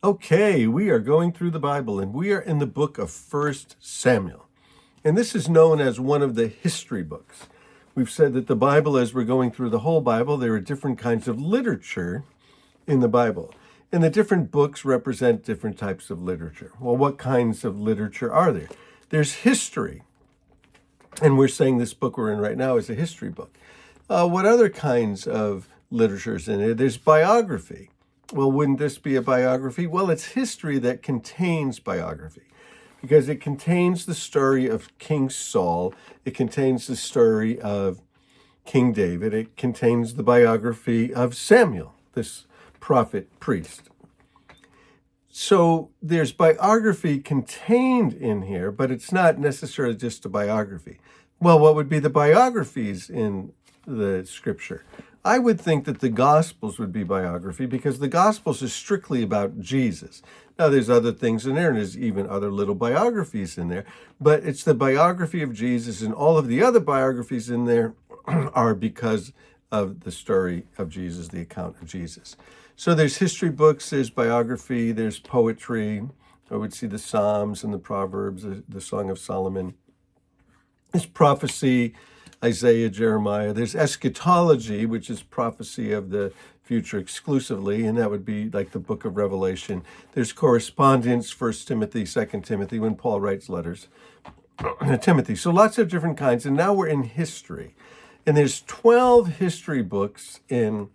Okay, we are going through the Bible, and we are in the book of 1 Samuel. And this is known as one of the history books. We've said that the Bible, as we're going through the whole Bible, there are different kinds of literature in the Bible. And the different books represent different types of literature. Well, what kinds of literature are there? There's history. And we're saying this book we're in right now is a history book. What other kinds of literature is in it? There's biography. Well, wouldn't this be a biography? Well, it's history that contains biography because it contains the story of King Saul. It contains the story of King David. It contains the biography of Samuel, this prophet priest. So there's biography contained in here, but it's not necessarily just a biography. Well, what would be the biographies in the scripture? I would think that the Gospels would be biography because the Gospels is strictly about Jesus. Now, there's other things in there, and there's even other little biographies in there, but it's the biography of Jesus, and all of the other biographies in there are because of the story of Jesus, the account of Jesus. So there's history books, there's biography, there's poetry. I would see the Psalms and the Proverbs, the Song of Solomon. There's prophecy, Isaiah, Jeremiah. There's eschatology, which is prophecy of the future exclusively, and that would be like the book of Revelation. There's correspondence, 1 Timothy, 2 Timothy, when Paul writes letters to Timothy. So lots of different kinds, and now we're in history. And there's 12 history books in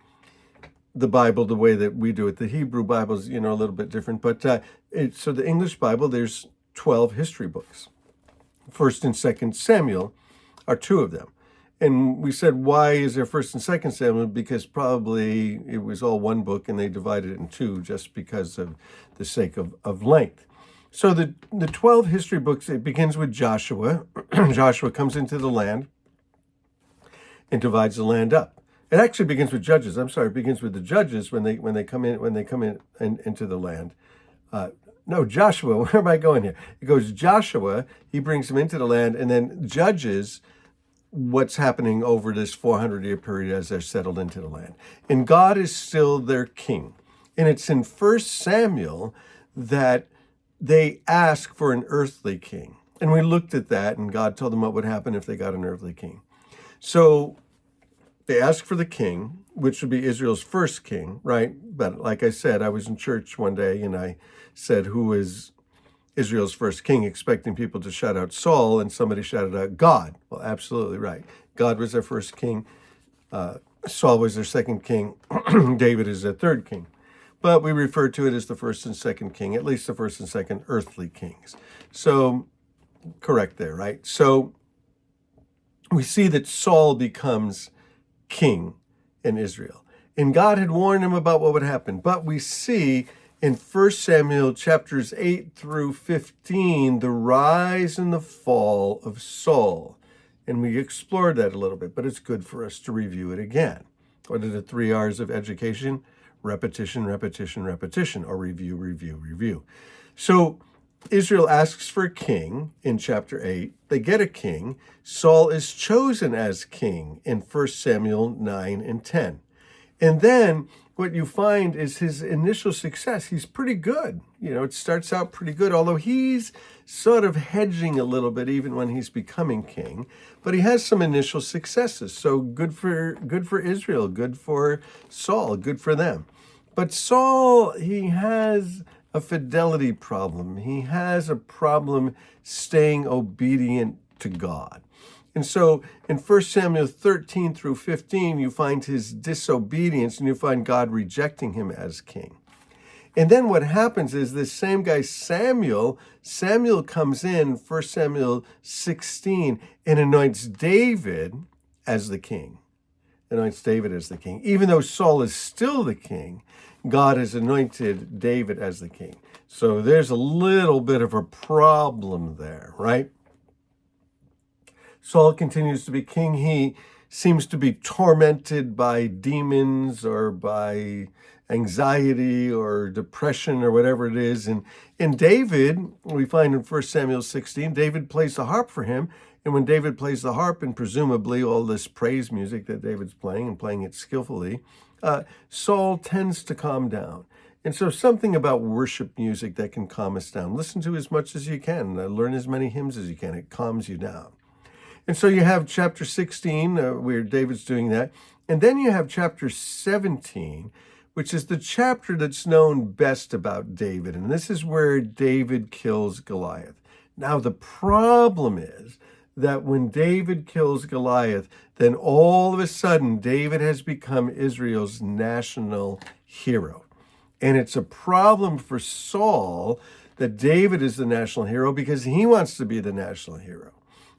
the Bible the way that we do it. The Hebrew Bible is, a little bit different, but so the English Bible, there's 12 history books. 1st and 2nd Samuel are two of them. And we said, why is there 1st and 2nd Samuel? Because probably it was all one book and they divided it in two just because of the sake of length. So the 12 history books, it begins with Joshua. Joshua comes into the land and divides the land up. It actually begins with Judges. It begins with the Judges when they come in into the land. No, Joshua, where am I going here? It goes Joshua, he brings them into the land, and then Judges what's happening over this 400-year period as they're settled into the land. And God is still their king. And it's in 1 Samuel that they ask for an earthly king. And we looked at that, and God told them what would happen if they got an earthly king. So they ask for the king, which would be Israel's first king, right? But like I said, I was in church one day, and I said, who is Israel's first king, expecting people to shout out Saul, and somebody shouted out God. Well, absolutely right. God was their first king. Saul was their second king. David is their third king. But we refer to it as the first and second king, at least the first and second earthly kings. So, correct there, right? So, we see that Saul becomes king in Israel. And God had warned him about what would happen. But we see in 1 Samuel chapters 8 through 15, the rise and the fall of Saul. And we explored that a little bit, but it's good for us to review it again. What are the 3 R's of education? Repetition, repetition, repetition, or review, review, review. So Israel asks for a king in chapter 8. They get a king. Saul is chosen as king in 1 Samuel 9 and 10. And then what you find is his initial success. He's pretty good. It starts out pretty good, although he's sort of hedging a little bit even when he's becoming king. But he has some initial successes. So good for Israel, good for Saul, good for them. But Saul, he has a fidelity problem. He has a problem staying obedient to God. And so in 1 Samuel 13 through 15, you find his disobedience and you find God rejecting him as king. And then what happens is this same guy, Samuel comes in 1 Samuel 16 and anoints David as the king. Even though Saul is still the king, God has anointed David as the king. So there's a little bit of a problem there, right? Saul continues to be king. He seems to be tormented by demons or by anxiety or depression or whatever it is. And in David, we find in 1 Samuel 16, David plays the harp for him. And when David plays the harp, and presumably all this praise music that David's playing and playing it skillfully, Saul tends to calm down. And so something about worship music that can calm us down. Listen to as much as you can. Learn as many hymns as you can. It calms you down. And so you have chapter 16, where David's doing that. And then you have chapter 17, which is the chapter that's known best about David. And this is where David kills Goliath. Now, the problem is that when David kills Goliath, then all of a sudden, David has become Israel's national hero. And it's a problem for Saul that David is the national hero because he wants to be the national hero.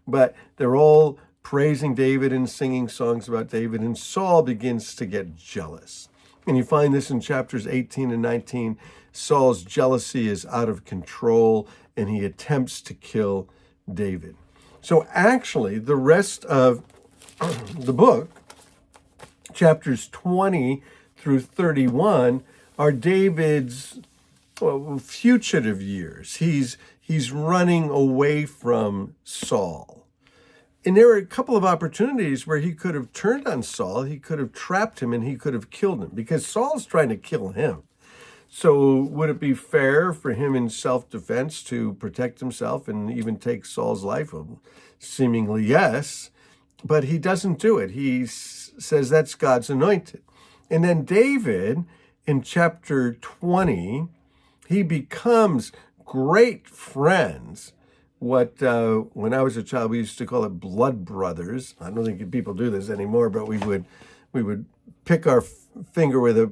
But they're all praising David and singing songs about David, and Saul begins to get jealous. And you find this in chapters 18 and 19. Saul's jealousy is out of control, and he attempts to kill David. So actually, the rest of the book, chapters 20 through 31, are David's fugitive years. He's running away from Saul. And there were a couple of opportunities where he could have turned on Saul, he could have trapped him, and he could have killed him, because Saul's trying to kill him. So would it be fair for him in self-defense to protect himself and even take Saul's life? Seemingly yes, but he doesn't do it. He says that's God's anointed. And then David, in chapter 20, he becomes great friends. What, when I was a child, we used to call it blood brothers. I don't think people do this anymore, but we would pick our finger with a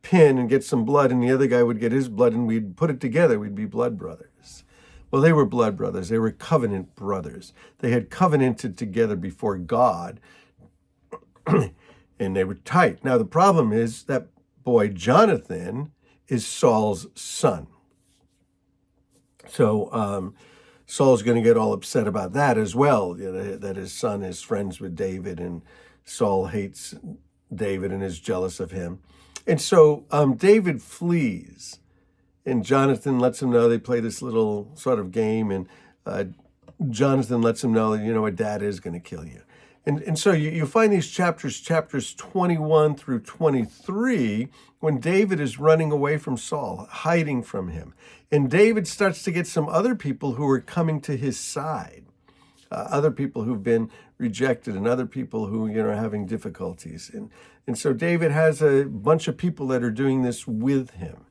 pin and get some blood, and the other guy would get his blood, and we'd put it together. We'd be blood brothers. Well, they were blood brothers. They were covenant brothers. They had covenanted together before God, and they were tight. Now, the problem is that boy Jonathan is Saul's son. So Saul's going to get all upset about that as well, that his son is friends with David, and Saul hates David and is jealous of him. And so David flees, and Jonathan lets him know. They play this little sort of game, and Jonathan lets him know, what, dad is going to kill you. And so you find these chapters 21 through 23, when David is running away from Saul, hiding from him. And David starts to get some other people who are coming to his side, other people who've been rejected, and other people who, are having difficulties. And so David has a bunch of people that are doing this with him.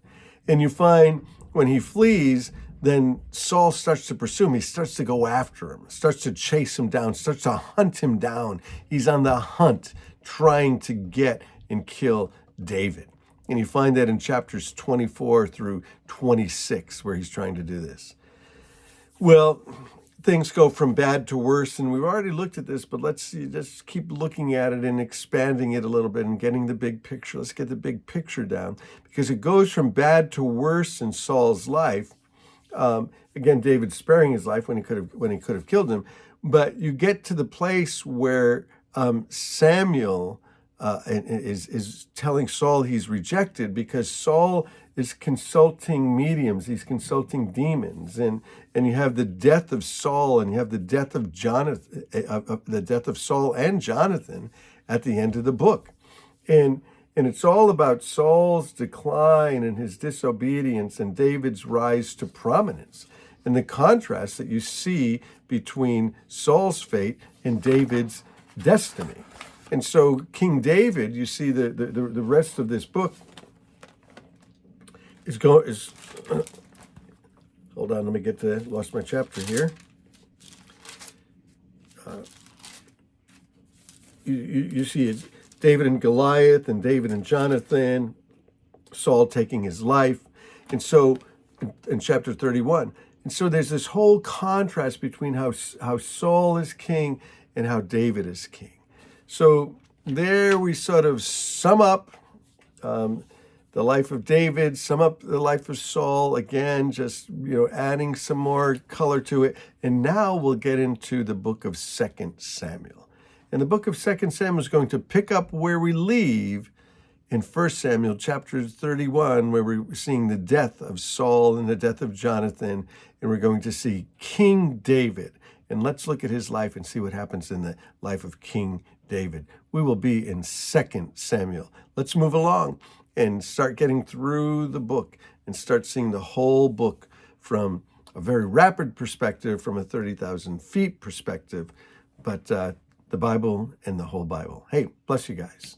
And you find when he flees, then Saul starts to pursue him. He starts to go after him, starts to chase him down, starts to hunt him down. He's on the hunt, trying to get and kill David. And you find that in chapters 24 through 26, where he's trying to do this. Well, things go from bad to worse, and we've already looked at this, but let's just keep looking at it and expanding it a little bit and getting the big picture. Let's get the big picture down, because it goes from bad to worse in Saul's life. Again, David sparing his life when he could have killed him, but you get to the place where Samuel is telling Saul he's rejected, because Saul is consulting mediums, he's consulting demons, and you have the death of Saul, and you have the death of Jonathan, the death of Saul and Jonathan at the end of the book, and it's all about Saul's decline and his disobedience and David's rise to prominence, and the contrast that you see between Saul's fate and David's destiny. And so King David, you see the rest of this book is hold on, let me get to, lost my chapter here. You see it's David and Goliath, and David and Jonathan, Saul taking his life. And so in chapter 31. And so there's this whole contrast between how Saul is king and how David is king. So there we sort of sum up the life of David, sum up the life of Saul, again, just, adding some more color to it. And now we'll get into the book of 2 Samuel. And the book of 2 Samuel is going to pick up where we leave in 1 Samuel chapter 31, where we're seeing the death of Saul and the death of Jonathan, and we're going to see King David. And let's look at his life and see what happens in the life of King David. We will be in 2 Samuel. Let's move along. and start getting through the book and start seeing the whole book from a very rapid perspective, from a 30,000 feet perspective, but the Bible and the whole Bible. Hey, bless you guys.